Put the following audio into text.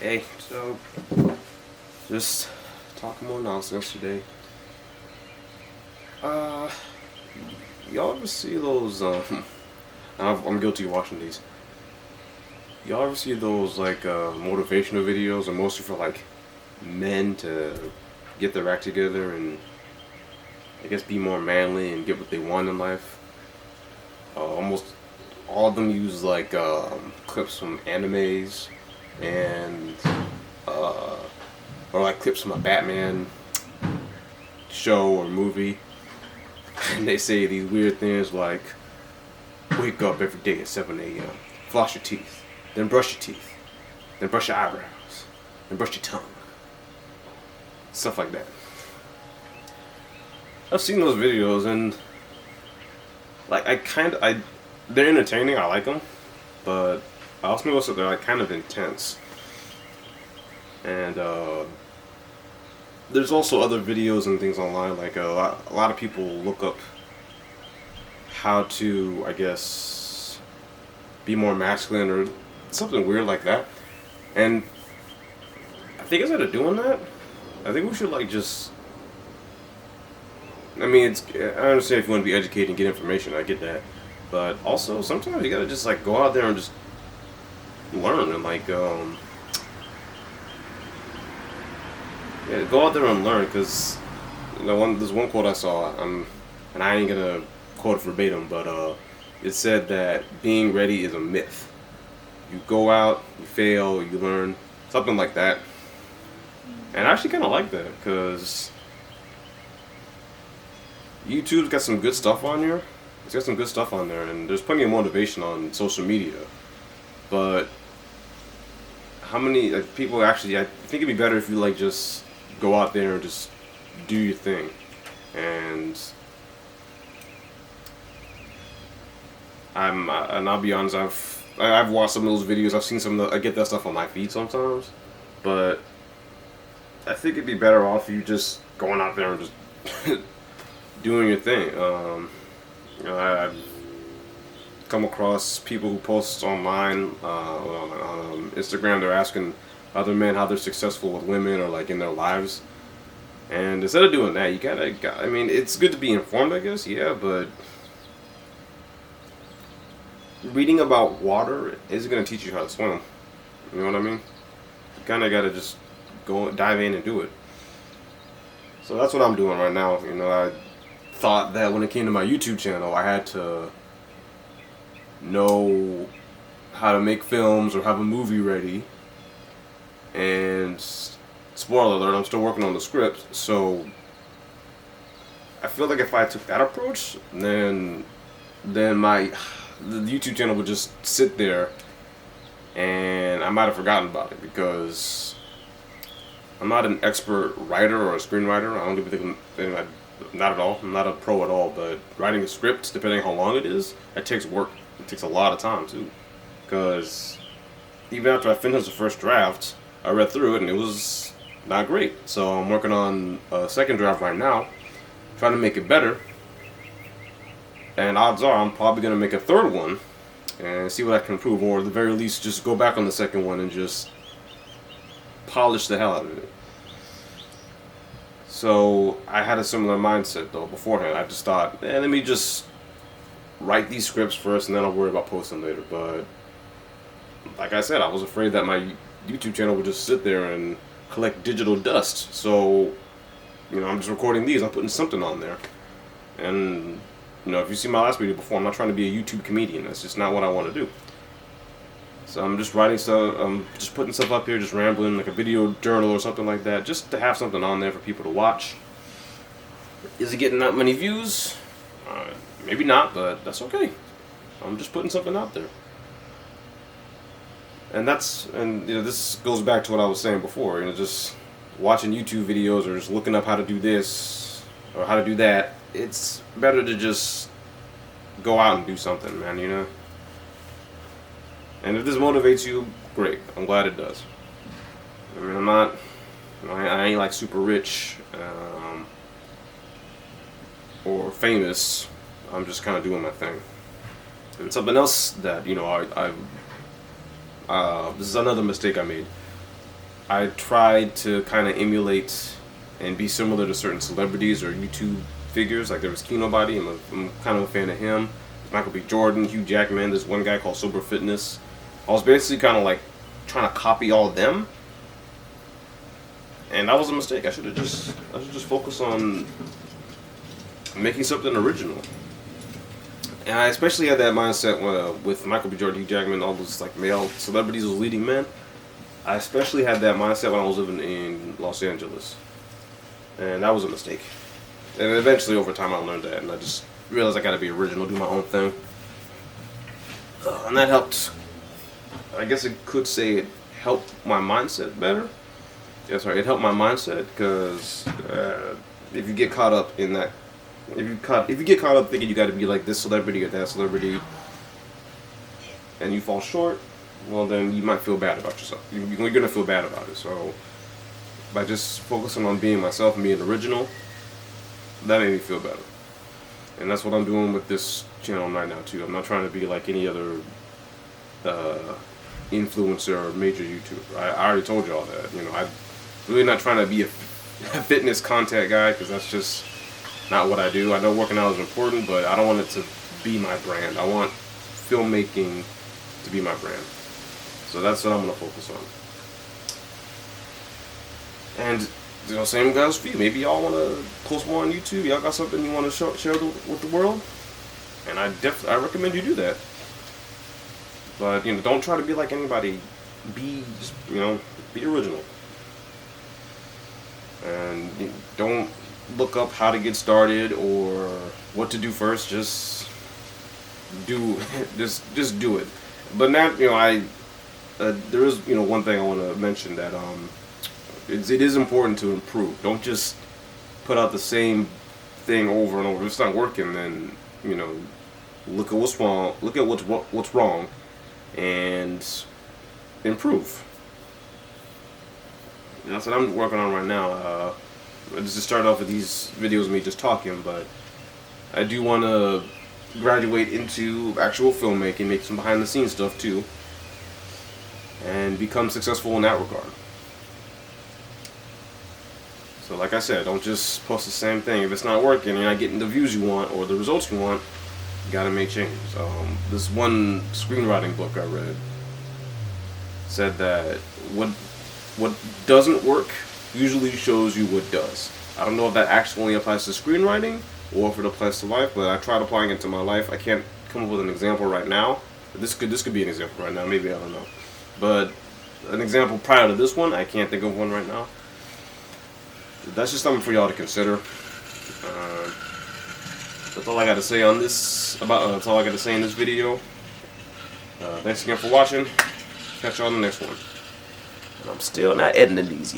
Hey, so just talking more nonsense today. Uh, y'all ever see those? I'm guilty of watching these. Y'all ever see those motivational videos, or mostly for like men to get their act together and I guess be more manly and get what they want in life? Almost all of them use clips from animes and uh, or like clips from a Batman show or movie, and they say these weird things like, wake up every day at 7 a.m., floss your teeth, then brush your teeth, then brush your eyebrows, then brush your tongue. Stuff like that. I've seen those videos and they're entertaining, I like them, but I also notice that they're like kind of intense. And there's also other videos and things online, like a lot of people look up how to, I guess, be more masculine or something weird like that. And I think instead of doing that, I think we should I mean, I understand if you want to be educated and get information, I get that. But also, sometimes you gotta just like go out there and just learn and yeah, go out there and learn, because there's one quote I saw, and I ain't gonna quote it verbatim, but it said that being ready is a myth. You go out, you fail, you learn, something like that. And I actually kind of like that, because YouTube's got some good stuff on here. It's got some good stuff on there, and there's plenty of motivation on social media. But how many people actually? I think it'd be better if you just go out there and just do your thing. And and I'll be honest, I've watched some of those videos. I've seen I get that stuff on my feed sometimes, but I think it'd be better off you just going out there and just doing your thing. I've come across people who post online on Instagram. They're asking other men how they're successful with women or in their lives. And instead of doing that, you gotta. I mean, it's good to be informed, I guess. Yeah, but reading about water isn't gonna teach you how to swim. You know what I mean? You kind of gotta just go dive in and do it. So that's what I'm doing right now. I thought that when it came to my YouTube channel, I had to know how to make films or have a movie ready. And spoiler alert, I'm still working on the script, so I feel like if I took that approach, then the YouTube channel would just sit there, and I might have forgotten about it, because I'm not an expert writer or a screenwriter. I don't even think not at all. I'm not a pro at all, but writing a script, depending on how long it is, it takes work. It takes a lot of time too, because even after I finished the first draft, I read through it and it was not great. So I'm working on a second draft right now, trying to make it better. And odds are I'm probably going to make a third one and see what I can improve, or at the very least just go back on the second one and just polish the hell out of it. So I had a similar mindset though beforehand. I just thought, let me just write these scripts first and then I'll worry about posting later. But like I said, I was afraid that my YouTube channel would just sit there and collect digital dust. So, I'm just recording these, I'm putting something on there. And, if you see my last video before, I'm not trying to be a YouTube comedian. That's just not what I want to do. So I'm just writing stuff, I'm just putting stuff up here, just rambling, like a video journal or something like that, just to have something on there for people to watch. Is it getting that many views? Maybe not, but that's okay. I'm just putting something out there. And this goes back to what I was saying before, just watching YouTube videos or just looking up how to do this or how to do that. It's better to just go out and do something, man, And if this motivates you, great. I'm glad it does. I mean, I ain't super rich or famous. I'm just kind of doing my thing. And something else that, this is another mistake I made. I tried to kind of emulate and be similar to certain celebrities or YouTube figures. Like there was Kino Body, I'm kind of a fan of him. Michael B. Jordan, Hugh Jackman, there's one guy called Sober Fitness. I was basically kind of like trying to copy all of them. And that was a mistake. I should just focus on making something original. And I especially had that mindset with Michael B. Jordan, Hugh Jackman, all those like male celebrities, those leading men. I especially had that mindset when I was living in Los Angeles. And that was a mistake. And eventually over time I learned that, and I just realized I gotta be original, do my own thing. And that helped. I guess it could say it helped my mindset better. Yeah, sorry, it helped my mindset because if you get caught up in that, if you get caught up thinking you got to be like this celebrity or that celebrity, and you fall short, well then you might feel bad about yourself. You're gonna feel bad about it. So by just focusing on being myself and being original, that made me feel better. And that's what I'm doing with this channel right now too. I'm not trying to be like any other influencer or major YouTuber. I already told you all that. You know, I'm really not trying to be a fitness content guy because that's just not what I do. I know working out is important, but I don't want it to be my brand. I want filmmaking to be my brand. So that's what I'm going to focus on. And you know, same goes for you. Maybe y'all want to post more on YouTube. Y'all got something you want to share with the world, and I recommend you do that. But you know, don't try to be like anybody. Be original, and don't look up how to get started or what to do first. Just do it. But now there is one thing I want to mention that it is important to improve. Don't just put out the same thing over and over. If it's not working, then look at what's wrong. Look at what's wrong, and improve. And that's what I'm working on right now. This is start off with these videos of me just talking, but I do want to graduate into actual filmmaking, make some behind the scenes stuff too, and become successful in that regard. So like I said, don't just post the same thing. If it's not working, you're not getting the views you want or the results you want, you gotta make changes. This one screenwriting book I read said that what doesn't work usually shows you what does. I don't know if that actually only applies to screenwriting or if it applies to life, but I tried applying it to my life. I can't come up with an example right now. This could be an example right now, maybe, I don't know. But an example prior to this one, I can't think of one right now. That's just something for y'all to consider. That's all I got to say on this. That's all I got to say in this video. Thanks again for watching. Catch y'all on the next one. And I'm still not editing these yet.